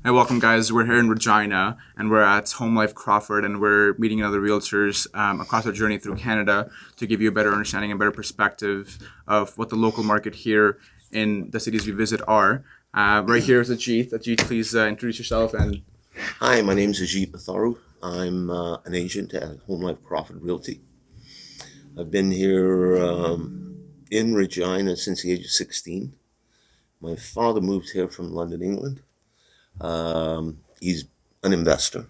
Hey, welcome, guys. We're here in Regina, and we're at Home Life Crawford, and we're meeting other realtors across our journey through Canada to give you a better understanding and better perspective of what the local market here in the cities we visit are. Right here is Ajit. Ajit, please introduce yourself and. Hi, my name is Ajit Matharu. I'm an agent at Home Life Crawford Realty. I've been here in Regina since the age of 16. My father moved here from London, England. He's an investor.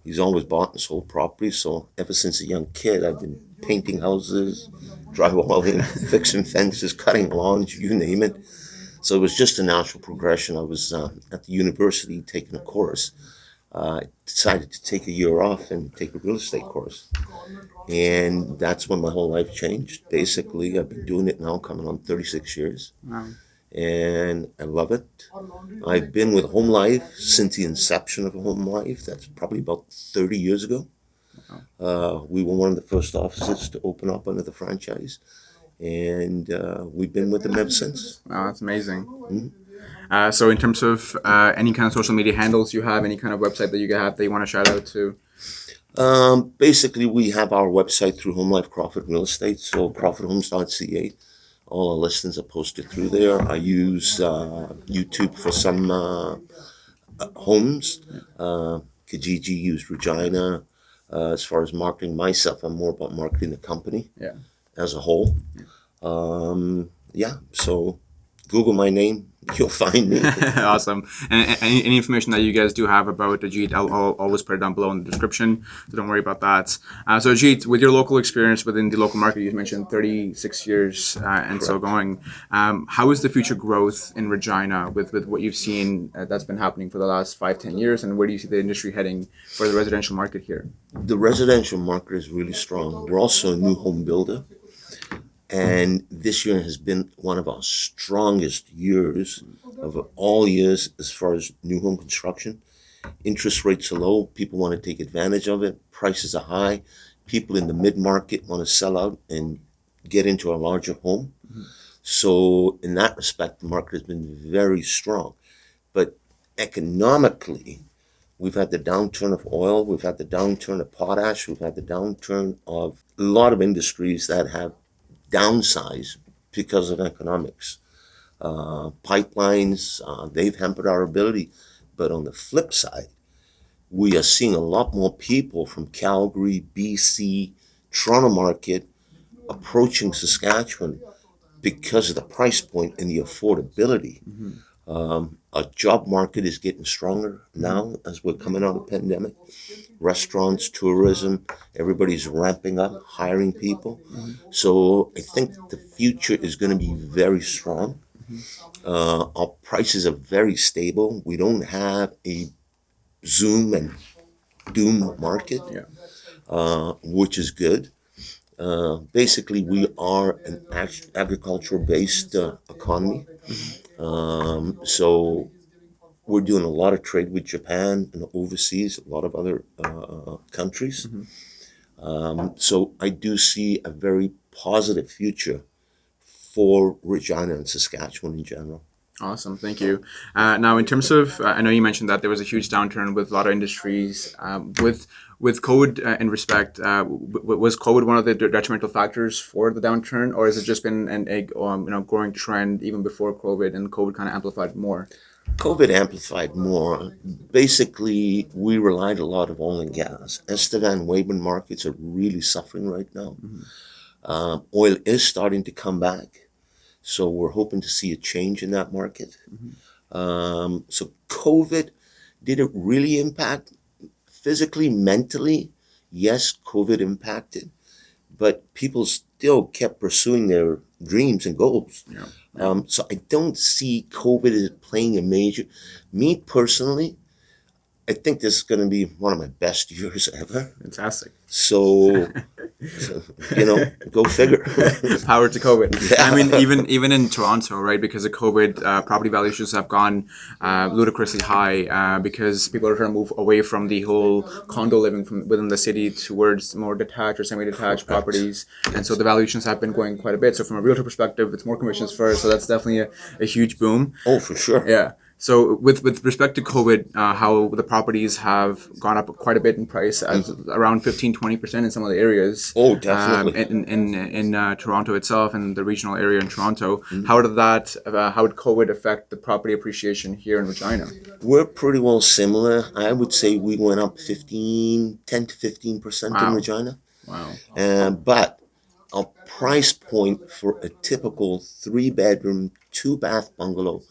He's always bought and sold properties, so ever since a young kid, I've been painting houses, drywalling, fixing fences, cutting lawns, you name it. So it was just a natural progression. I was at the university taking a course. I decided to take a year off and take a real estate course. And that's when my whole life changed. Basically, I've been doing it now coming on 36 years. Wow. And I love it. I've been with Home Life since the inception of Home Life. That's probably about 30 years ago. We were one of the first offices to open up under the franchise. And we've been with them ever since. Wow, that's amazing. So, in terms of any kind of social media handles you have, any kind of website that you have that you want to shout out to? Basically, we have our website through Home Life Crawford Real Estate, so crawfordhomes.ca. All our listings are posted through there. I use YouTube for some homes. Kijiji used Regina. As far as marketing myself, I'm more about marketing the company Yeah. as a whole. So Google my name, you'll find me. Awesome. And any information that you guys do have about Ajit, I'll always put it down below in the description, so don't worry about that. So Ajit, with your local experience within the local market, you mentioned 36 years and so going. How is the future growth in Regina with what you've seen that's been happening for the last 5-10 years, and where do you see the industry heading for the residential market here? The residential market is really strong. We're also a new home builder. And this year has been one of our strongest years of all years as far as new home construction. Interest rates are low. People want to take advantage of it. Prices are high. People in the mid-market want to sell out and get into a larger home. So in that respect, the market has been very strong. But economically, we've had the downturn of oil. We've had the downturn of potash. We've had the downturn of a lot of industries that have downsize because of economics. Pipelines, they've hampered our ability. But on the flip side, we are seeing a lot more people from Calgary, BC, Toronto market approaching Saskatchewan because of the price point and the affordability. Our job market is getting stronger now as we're coming out of the pandemic. Restaurants, tourism, everybody's ramping up, hiring people. So I think the future is going to be very strong. Our prices are very stable. We don't have a Zoom and doom market, Yeah. which is good. Basically, we are an agricultural-based economy. So we're doing a lot of trade with Japan and overseas, a lot of other countries. So I do see a very positive future for Regina and Saskatchewan in general. Awesome, thank you. Now, in terms of, I know you mentioned that there was a huge downturn with a lot of industries. With COVID, in respect, was COVID one of the detrimental factors for the downturn, or has it just been a growing trend even before COVID, and COVID kind of amplified more? COVID amplified more. Basically, we relied a lot of oil and gas. Estevan Weyburn markets are really suffering right now. Oil is starting to come back. So we're hoping to see a change in that market. So COVID, did it really impact physically, mentally? Yes, COVID impacted, but people still kept pursuing their dreams and goals. Yeah. So I don't see COVID as playing a major. Me personally, I think this is going to be one of my best years ever. Fantastic. So, go figure. Power to COVID. Yeah. I mean, even in Toronto, right? Because of COVID, property valuations have gone ludicrously high because people are trying to move away from the whole condo living from within the city towards more detached or semi-detached properties, and so the valuations have been going quite a bit. So from a realtor perspective, it's more commissions first. So that's definitely a huge boom. Oh, for sure. Yeah. So with respect to COVID, how the properties have gone up quite a bit in price, around 15-20% in some of the areas. Oh, definitely. In Toronto itself and the regional area in Toronto. Mhm. How did COVID affect the property appreciation here in Regina? We're pretty well similar. I would say we went up 10 to 15% in Wow. Regina. Wow. But a price point for a typical 3 bedroom, 2 bath bungalow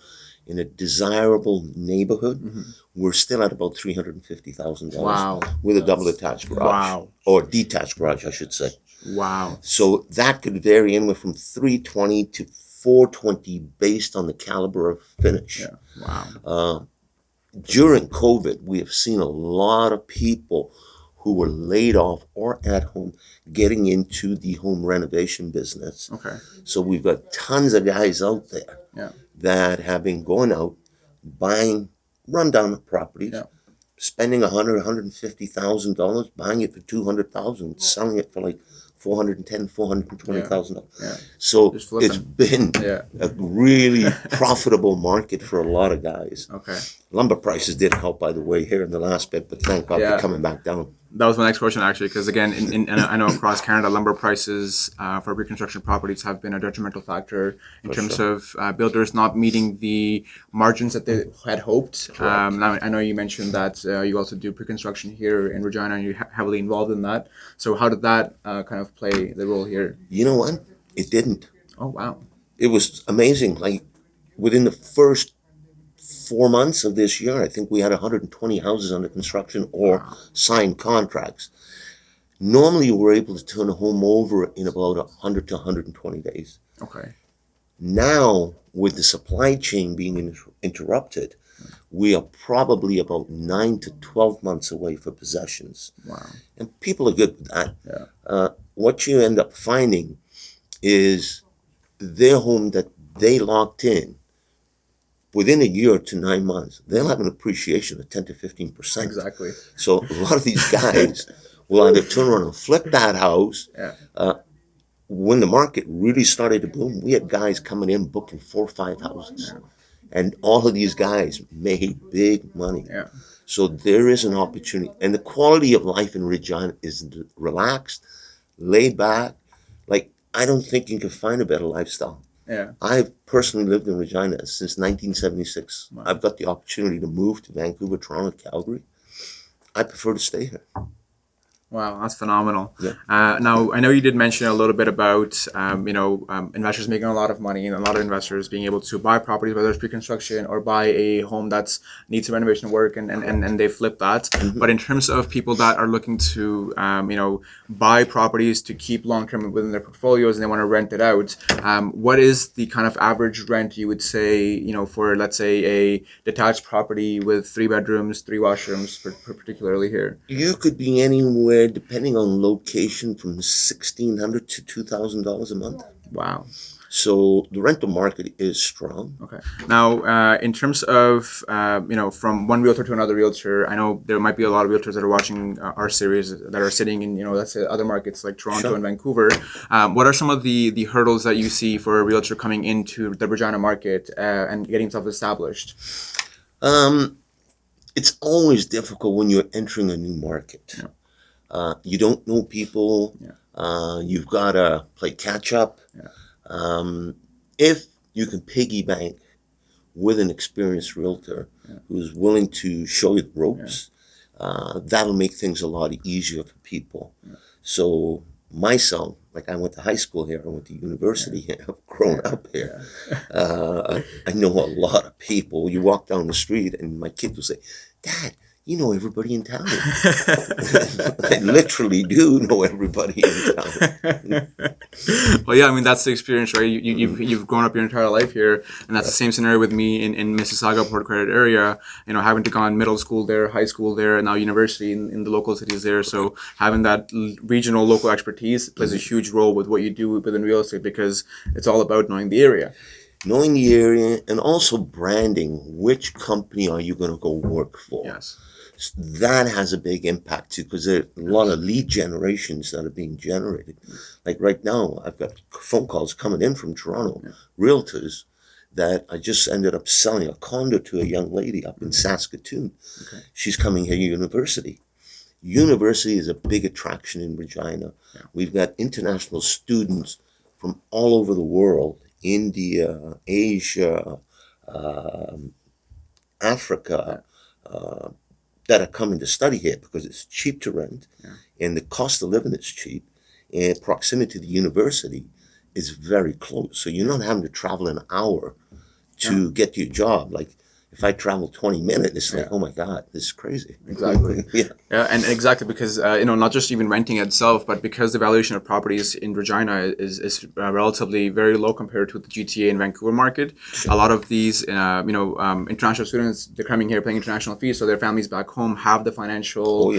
in a desirable neighborhood, Mhm. we're still at about $350,000 Wow. with a double attached garage, Wow. or detached garage, I should say. Wow. So that could vary anywhere from 320 to 420 based on the caliber of finish. Yeah. Wow. Uh, During COVID, we have seen a lot of people who were laid off or at home getting into the home renovation business. Okay. So we've got tons of guys out there Yeah. that have been going out, buying rundown properties, Yeah. spending $150,000, buying it for $200,000, selling it for like $420,000. Yeah. So Just it's flipping. been Yeah. a really profitable market for a lot of guys. Okay. Lumber prices did help, by the way, here in the last bit, but thank God Yeah. they're coming back down. That was my next question, actually, because again, and I know across Canada, lumber prices for pre-construction properties have been a detrimental factor in For terms sure. of builders not meeting the margins that they had hoped. Correct. Now, I know you mentioned that you also do pre-construction here in Regina, and you're heavily involved in that. So, how did that kind of play the role here? You know what? It didn't. Oh, wow. It was amazing. Like within the first 4 months of this year, I think we had 120 houses under construction or Wow. signed contracts. Normally, we're able to turn a home over in about 100 to 120 days. Okay. Now, with the supply chain being interrupted, we are probably about 9 to 12 months away for possessions. Wow. And people are good with that. Yeah. What you end up finding is their home that they locked in within a year to 9 months, they'll have an appreciation of 10 to 15%. Exactly. So a lot of these guys will either turn around and flip that house. Yeah. When the market really started to boom, we had guys coming in booking 4 or 5 houses. Yeah. And all of these guys made big money. Yeah. So there is an opportunity. And the quality of life in Regina is relaxed, laid back. Like, I don't think you can find a better lifestyle. Yeah. I've personally lived in Regina since 1976. Wow. I've got the opportunity to move to Vancouver, Toronto, Calgary. I prefer to stay here. Wow, that's phenomenal. Yeah. Now, I know you did mention a little bit about, investors making a lot of money and a lot of investors being able to buy properties, whether it's pre-construction or buy a home that's needs some renovation work and they flip that. Mm-hmm. But in terms of people that are looking to, buy properties to keep long-term within their portfolios and they want to rent it out, what is the kind of average rent you would say, for, let's say, a detached property with 3 bedrooms, 3 washrooms, particularly here? You could be anywhere, depending on location, from $1,600 to $2,000 a month. Wow. So the rental market is strong. Okay. Now, in terms of, from one realtor to another realtor, I know there might be a lot of realtors that are watching our series that are sitting in, let's say other markets like Toronto Sure. and Vancouver. What are some of the hurdles that you see for a realtor coming into the Regina market and getting himself established? It's always difficult when you're entering a new market. Yeah. You don't know people. Yeah. You've got to play catch up. Yeah. If you can piggy bank with an experienced realtor who's willing to show you the ropes, that'll make things a lot easier for people. So myself, like I went to high school here, I went to university here, I've grown up here. I know a lot of people. You walk down the street and my kid will say, "Dad, you know everybody in town." I literally do know everybody in town. Well, yeah, I mean that's the experience, right? You've grown up your entire life here, and that's the same scenario with me in Mississauga, Port Credit area. Having to gone middle school there, high school there, and now university in the local cities there. So having that regional local expertise plays a huge role with what you do within real estate because it's all about knowing the area. Knowing the area and also branding. Which company are you going to go work for? Yes. That has a big impact too, because there are a lot of lead generations that are being generated. Like right now, I've got phone calls coming in from Toronto, realtors that I just ended up selling a condo to a young lady up in Saskatoon. Okay. She's coming here university. University is a big attraction in Regina. Yeah. We've got international students from all over the world, India, Asia, Africa, that are coming to study here because it's cheap to rent, and the cost of living is cheap, and proximity to the university is very close. So you're not having to travel an hour to get to your job. Like if I travel 20 minutes, it's like, oh my God, this is crazy. Exactly. Yeah. Yeah, and exactly because not just even renting itself, but because the valuation of properties in Regina is relatively very low compared to the GTA and Vancouver market. A lot of these international students, they're coming here paying international fees, so their families back home have the financial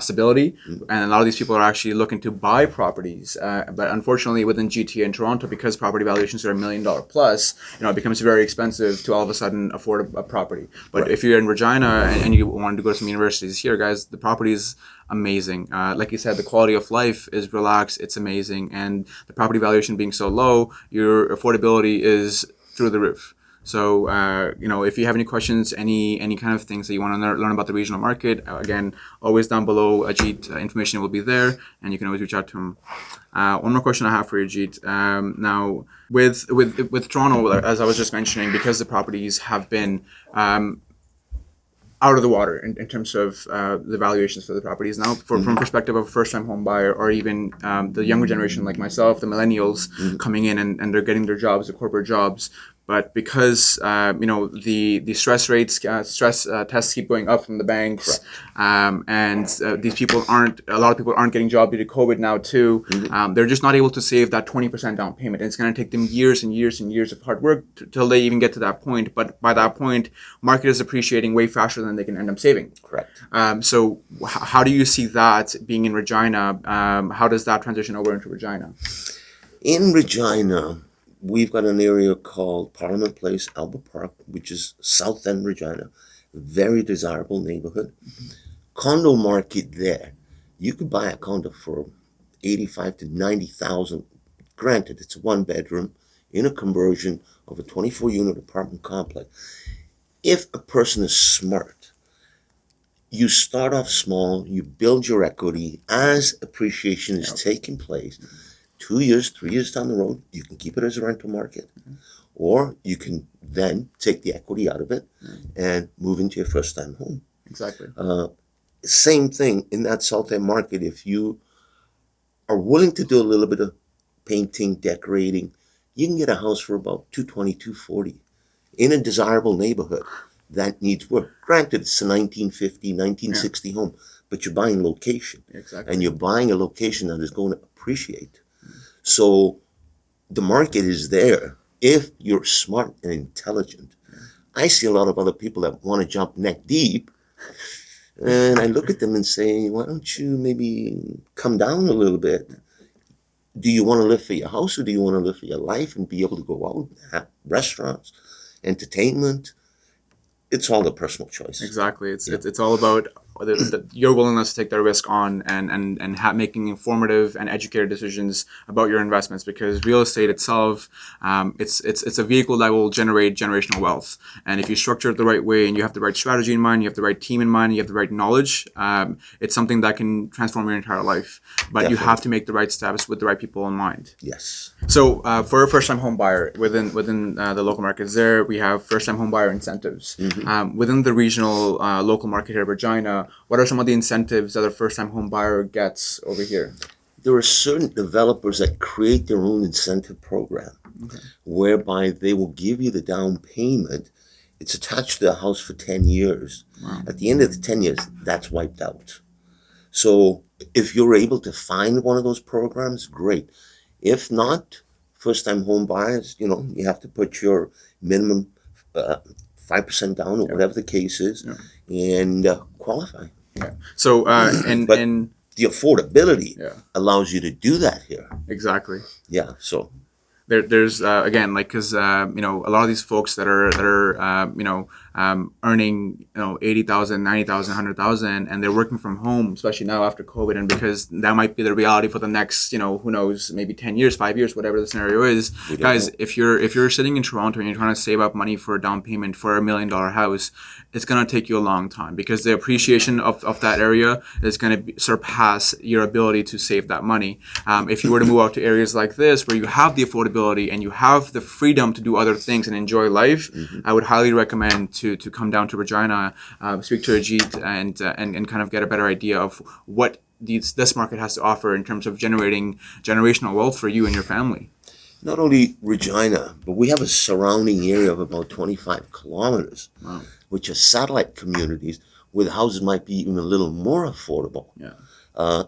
stability, and a lot of these people are actually looking to buy properties. But unfortunately, within GTA and Toronto, because property valuations are $1 million plus, it becomes very expensive to all of a sudden afford a property. But if you're in Regina and you want to go to some universities here, guys, the property is amazing. Like you said, the quality of life is relaxed. It's amazing. And the property valuation being so low, your affordability is through the roof. So, if you have any questions, any kind of things that you want to learn about the regional market, again, always down below, Ajit, information will be there, and you can always reach out to him. One more question I have for you, Ajit. Now, with Toronto, as I was just mentioning, because the properties have been out of the water in terms of the valuations for the properties. Now, from perspective of a first-time home buyer, or even the younger generation like myself, the millennials coming in and they're getting their jobs, the corporate jobs. But because the stress rates, tests keep going up from the banks, and a lot of people aren't getting jobs due to COVID now too. They're just not able to save that 20% down payment. And it's going to take them years and years and years of hard work till they even get to that point. But by that point, market is appreciating way faster than they can end up saving. Correct. So how do you see that being in Regina? How does that transition over into Regina? In Regina, we've got an area called Parliament Place, Albert Park, which is South End Regina. Very desirable neighborhood. Condo market there. You could buy a condo for 85 to 90,000. Granted, it's a one bedroom in a conversion of a 24-unit apartment complex. If a person is smart, you start off small, you build your equity as appreciation is taking place. 2 years, 3 years down the road, you can keep it as a rental market, or you can then take the equity out of it and move into your first time home. Exactly. Same thing in that South End market. If you are willing to do a little bit of painting, decorating, you can get a house for about $220, $240 in a desirable neighborhood that needs work. Granted, it's a 1950, 1960 home, but you're buying location. Exactly. And you're buying a location that is going to appreciate. So the market is there if you're smart and intelligent. I see a lot of other people that want to jump neck deep, and I look at them and say, why don't you maybe come down a little bit? Do you want to live for your house, or do you want to live for your life and be able to go out, have restaurants, entertainment? It's all a personal choice. Exactly. It's all about your willingness to take that risk on and making informative and educated decisions about your investments, because real estate itself, it's a vehicle that will generate generational wealth. And if you structure it the right way and you have the right strategy in mind, you have the right team in mind, you have the right knowledge, it's something that can transform your entire life. But Definitely. you have to make the right steps with the right people in mind. Yes. So for a first-time home buyer within the local markets, there we have first-time home buyer incentives. Within the regional local market here, Regina, what are some of the incentives that a first-time home buyer gets over here? There are certain developers that create their own incentive program, whereby they will give you the down payment. It's attached to the house for 10 years. Wow. At the end of the 10 years, that's wiped out. So if you're able to find one of those programs, great. If not, first-time home buyers, you have to put your minimum 5% down, or whatever the case is, and qualify. Yeah. So But the affordability allows you to do that here. Exactly. Yeah. So there's again, like, because a lot of these folks that are earning 80,000, 90,000, 100,000, and they're working from home, especially now after COVID, and because that might be the reality for the next who knows, maybe 10 years, 5 years, whatever the scenario is. Guys, if you're sitting in Toronto and you're trying to save up money for a down payment for $1 million house, it's going to take you a long time, because the appreciation of that area is going to surpass your ability to save that money. If you were to move out to areas like this where you have the affordability and you have the freedom to do other things and enjoy life, I would highly recommend to come down to Regina, speak to Ajit, and kind of get a better idea of what this market has to offer in terms of generating generational wealth for you and your family. Not only Regina, but we have a surrounding area of about 25 kilometers, Wow. which are satellite communities where the houses might be even a little more affordable. Yeah.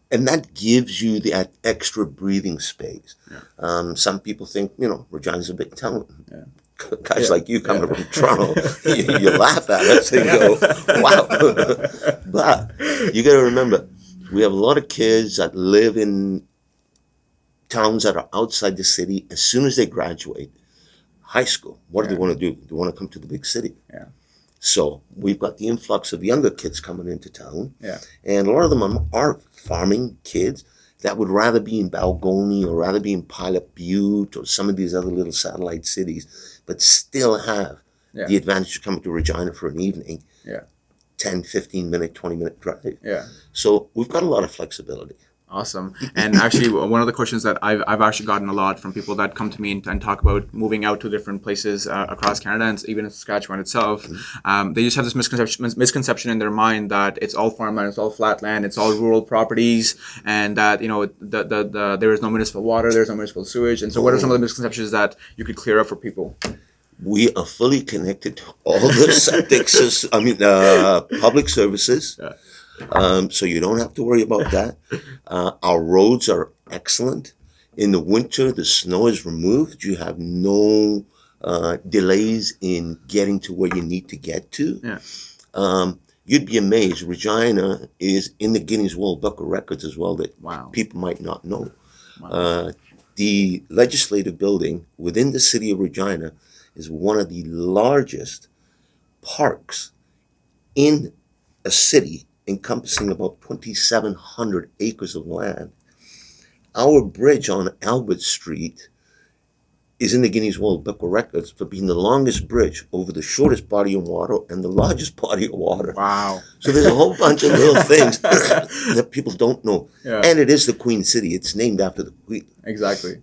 And that gives you that extra breathing space. Yeah. Some people think, Regina's a big town. Yeah. Guys like you coming from Toronto, you laugh at us and go, wow. But you got to remember, we have a lot of kids that live in towns that are outside the city. As soon as they graduate high school, what do they want to do? They want to come to the big city. Yeah. So we've got the influx of younger kids coming into town. Yeah. And a lot of them are farming kids that would rather be in Balgony or rather be in Pilot Butte or some of these other little satellite cities, but still have the advantage of coming to Regina for an evening. Yeah. 10, 15 minute, 20-minute drive. Yeah. So we've got a lot of flexibility. Awesome. And actually, one of the questions that I've actually gotten a lot from people that come to me and talk about moving out to different places across Canada and even in Saskatchewan itself, they just have this misconception in their mind that it's all farmland, it's all flat land, it's all rural properties, and that there is no municipal water, there's no municipal sewage. And so, what are some of the misconceptions that you could clear up for people? We are fully connected to all the septic public services. Yeah. So you don't have to worry about that. Our roads are excellent. In the winter, the snow is removed. You have no delays in getting to where you need to get to. Yeah. You'd be amazed. Regina is in the Guinness World Book of Records as well, that people might not know. Wow. The legislative building within the city of Regina is one of the largest parks in a city, encompassing about 2,700 acres of land. Our bridge on Albert Street is in the Guinness World Book of Records for being the longest bridge over the shortest body of water and the largest body of water. Wow. So there's a whole bunch of little things that people don't know. Yeah. And it is the Queen City. It's named after the Queen. Exactly.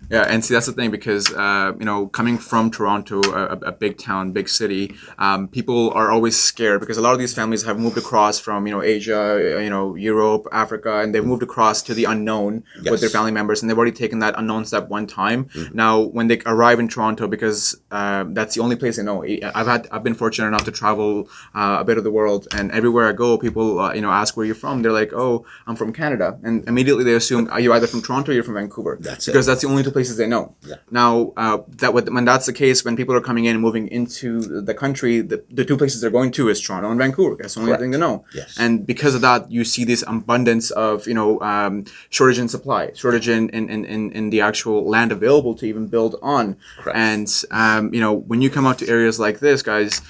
Yeah, and see, that's the thing, because coming from Toronto, a big town, big city, people are always scared, because a lot of these families have moved across from Asia, Europe, Africa, and they've moved across to the unknown with their family members, and they've already taken that unknown step one time. Now, when they arrive in Toronto, because that's the only place they know. I've been fortunate enough to travel a bit of the world, and everywhere I go, people ask where you're from. They're like, "Oh, I'm from Canada," and immediately they assume you're either from Toronto or you're from Vancouver, that's the only two places they know. Yeah. Now, when that's the case, when people are coming in and moving into the country, the two places they're going to is Toronto and Vancouver. That's the only thing they know. Yes. And because of that, you see this abundance of shortage in supply, shortage in the actual land available to even build on. Correct. And when you come out to areas like this, guys,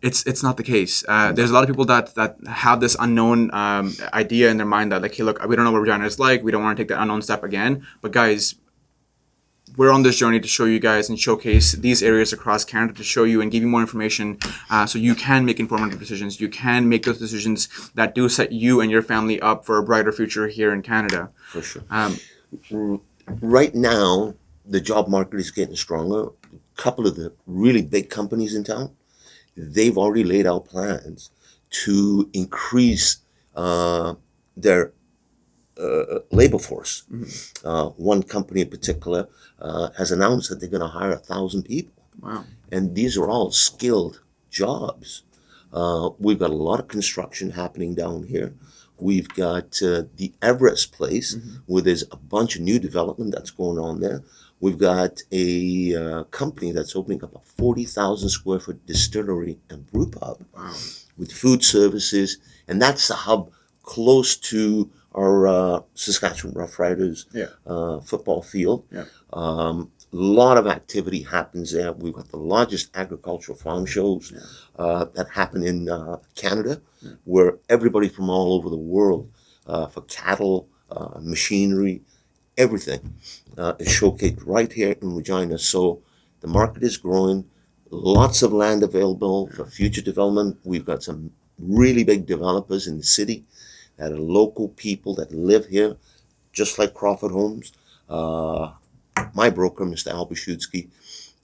it's not the case. There's a lot of people that have this unknown idea in their mind that, like, hey, look, we don't know what Regina is like. We don't want to take that unknown step again. But guys, we're on this journey to show you guys and showcase these areas across Canada, to show you and give you more information, so you can make informative decisions. You can make those decisions that do set you and your family up for a brighter future here in Canada. For sure. Right now, the job market is getting stronger. A couple of the really big companies in town, they've already laid out plans to increase their labor force. One company in particular has announced that they're going to hire 1,000 people. Wow. And these are all skilled jobs. We've got a lot of construction happening down here. We've got the Everest place, where there's a bunch of new development that's going on there. We've got a company that's opening up a 40,000 square foot distillery and brew pub. Wow. With food services, and that's the hub close to our Saskatchewan Roughriders Yeah. football field. Yeah. A lot of activity happens there. We've got the largest agricultural farm shows that happen in Canada, where everybody from all over the world, for cattle, machinery, everything is showcased right here in Regina. So the market is growing. Lots of land available for future development. We've got some really big developers in the city that are local people that live here, just like Crawford Homes. My broker, Mr. Albashutsky,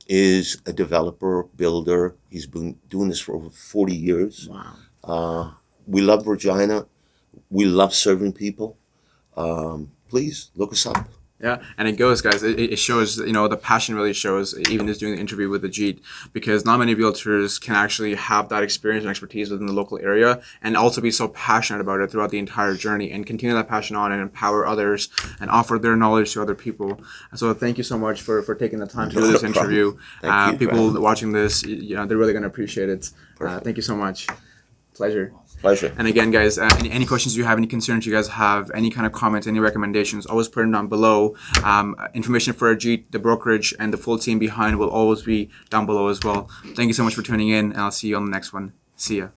is a developer, builder. He's been doing this for over 40 years. Wow. We love Regina. We love serving people. Please look us up. Yeah, and it goes, guys. It shows, the passion really shows, even just doing the interview with Ajit, because not many realtors can actually have that experience and expertise within the local area and also be so passionate about it throughout the entire journey and continue that passion on and empower others and offer their knowledge to other people. So thank you so much for taking the time to do this interview. Thank you, people Brad. watching this, they're really going to appreciate it. Thank you so much. Pleasure. Pleasure. And again, guys, any questions you have, any concerns you guys have, any kind of comments, any recommendations, always put them down below. Information for Ajit, the brokerage, and the full team behind will always be down below as well. Thank you so much for tuning in, and I'll see you on the next one. See ya.